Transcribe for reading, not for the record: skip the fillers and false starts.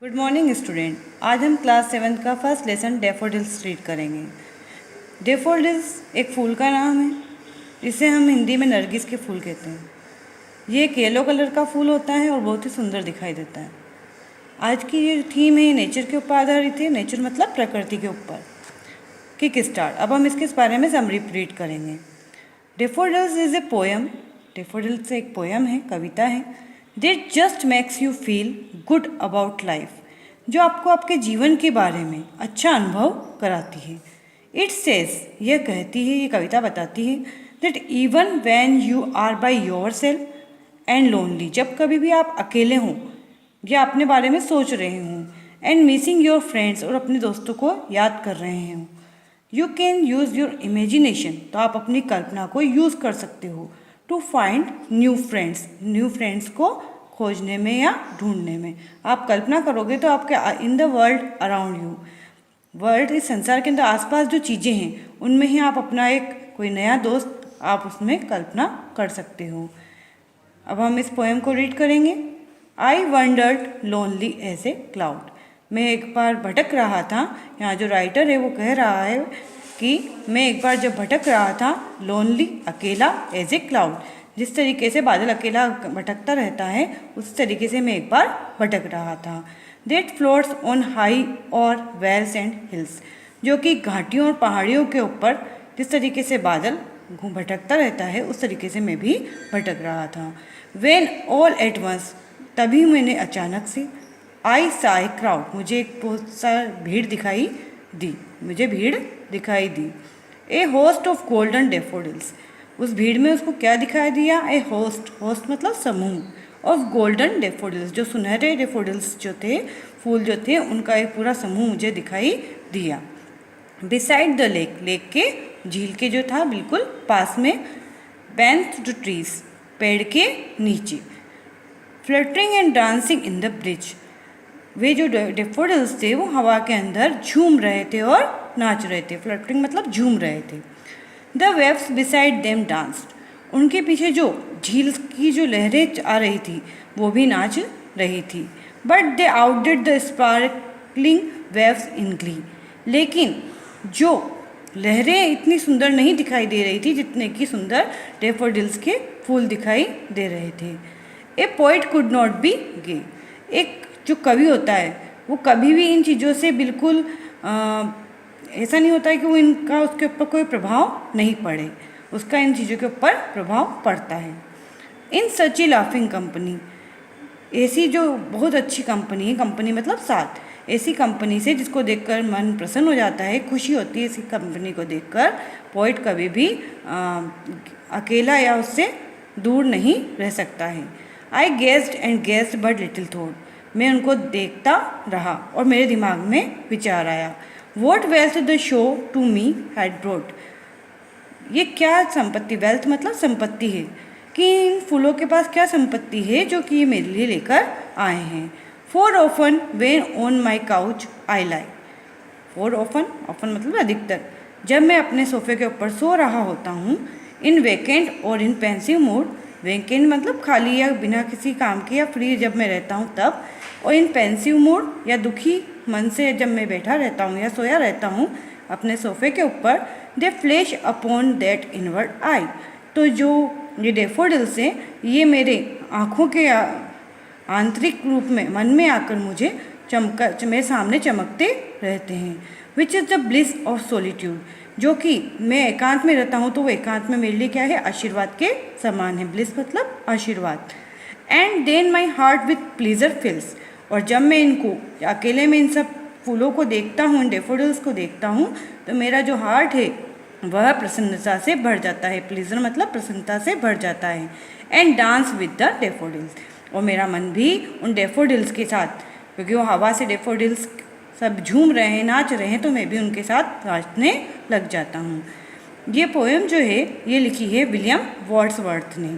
Good morning student. आज हम class 7 का फर्स्ट लेसन डैफोडिल्स रीड करेंगे। डैफोडिल्स एक फूल का नाम है जिसे हम हिंदी में नरगिस के फूल कहते हैं। ये एक येलो कलर का फूल होता है और बहुत ही सुंदर दिखाई देता है। आज की ये थीम है नेचर के ऊपर आधारित है। नेचर मतलब प्रकृति के ऊपर। Kick start. अब हम इसके बारे में समरी रीड करेंगे। Daffodils is a poem. Daffodils एक पोएम है, कविता है। That just makes you feel good about life, जो आपको आपके जीवन के बारे में अच्छा अनुभव कराती है। It says, यह कहती है, ये कविता बताती है, that even when you are by yourself and lonely, जब कभी भी आप अकेले हों या अपने बारे में सोच रहे हों, and missing your friends, और अपने दोस्तों को याद कर रहे हों, you can use your imagination, तो आप अपनी कल्पना को यूज़ कर सकते हो to find new friends, new friends को खोजने में या ढूंढने में। आप कल्पना करोगे तो आपके in the world around you, world इस संसार के अंदर आसपास जो चीज़ें हैं उनमें ही आप अपना एक कोई नया दोस्त आप उसमें कल्पना कर सकते हो। अब हम इस पोएम को रीड करेंगे। I wandered lonely as a cloud. मैं एक बार भटक रहा था। यहाँ जो राइटर है वो कह रहा है कि मैं एक बार जब भटक रहा था, लोनली अकेला, एज ए क्लाउड, जिस तरीके से बादल अकेला भटकता रहता है उस तरीके से मैं एक बार भटक रहा था। दैट फ्लोट्स ऑन हाई और वेल्स एंड हिल्स, जो कि घाटियों और पहाड़ियों के ऊपर जिस तरीके से बादल भटकता रहता है उस तरीके से मैं भी भटक रहा था। वेन ऑल एट वंस, तभी मैंने अचानक से, आई सा ए क्राउड, मुझे एक बहुत सा भीड़ दिखाई दी, मुझे भीड़ दिखाई दी। ए होस्ट ऑफ गोल्डन डैफोडिल्स, उस भीड़ में उसको क्या दिखाई दिया? ए होस्ट, होस्ट मतलब समूह, ऑफ गोल्डन डैफोडिल्स, जो सुनहरे डैफोडिल्स जो थे, फूल जो थे, उनका एक पूरा समूह मुझे दिखाई दिया। बिसाइड द लेक, लेक के झील के जो था बिल्कुल पास में। बेंथ टू ट्रीज, पेड़ के नीचे। Fluttering and dancing in the breeze, वे जो डैफोडिल्स थे वो हवा के अंदर झूम रहे थे और नाच रहे थे। फ्लटरिंग मतलब झूम रहे थे। The waves beside them danced, उनके पीछे जो झील की जो लहरें आ रही थी वो भी नाच रही थी। But they outdid the sparkling waves in glee, लेकिन जो लहरें इतनी सुंदर नहीं दिखाई दे रही थी जितने की सुंदर डैफोडिल्स के फूल दिखाई दे रहे थे। A poet could not be gay, एक जो कवि होता है वो कभी भी इन चीज़ों से बिल्कुल ऐसा नहीं होता है कि वो इनका उसके ऊपर कोई प्रभाव नहीं पड़े, उसका इन चीज़ों के ऊपर प्रभाव पड़ता है। इन सच ए लाफिंग कंपनी, ऐसी जो बहुत अच्छी कंपनी है, कंपनी मतलब साथ, ऐसी कंपनी से जिसको देखकर मन प्रसन्न हो जाता है, खुशी होती है ऐसी कंपनी को देखकर, पोइट कभी भी अकेला या उससे दूर नहीं रह सकता है। I gazed and gazed but little thought, मैं उनको देखता रहा और मेरे दिमाग में विचार आया। What wealth the show to me had brought, ये क्या संपत्ति, वेल्थ मतलब संपत्ति है, कि इन फूलों के पास क्या संपत्ति है जो कि ये मेरे लिए लेकर आए हैं। For often when on my couch I lie, for often, often मतलब अधिकतर, जब मैं अपने सोफे के ऊपर सो रहा होता हूँ। इन वेकेंट और इन पेंसिव मूड, वेकेंट मतलब खाली या बिना किसी काम के या फ्री जब मैं रहता हूँ तब, और इन पेंसिव मूड या दुखी मन से जब मैं बैठा रहता हूँ या सोया रहता हूँ अपने सोफे के ऊपर। दे फ्लैश अपॉन दैट इनवर्ड आई, तो जो ये डैफोडिल्स हैं ये मेरे आँखों के आंतरिक रूप में मन में आकर मुझे मेरे सामने चमकते रहते हैं। Which is the bliss of solitude, जो कि मैं एकांत में रहता हूँ तो वो एकांत में मेरे लिए क्या है? आशीर्वाद के समान है। ब्लिस मतलब आशीर्वाद। And then my heart with pleasure fills, और जब मैं इनको अकेले में इन सब फूलों को देखता हूँ, इन डैफोडिल्स को देखता हूँ, तो मेरा जो हार्ट है वह प्रसन्नता से भर जाता है। प्लीजर मतलब प्रसन्नता से भर जाता है। And dance with the daffodils, और मेरा मन भी उन डैफोडिल्स के साथ, क्योंकि वो हवा से डैफोडिल्स सब झूम रहे हैं, नाच रहे हैं, तो मैं भी उनके साथ नाचने लग जाता हूँ। ये पोएम जो है ये लिखी है विलियम वर्ड्सवर्थ ने।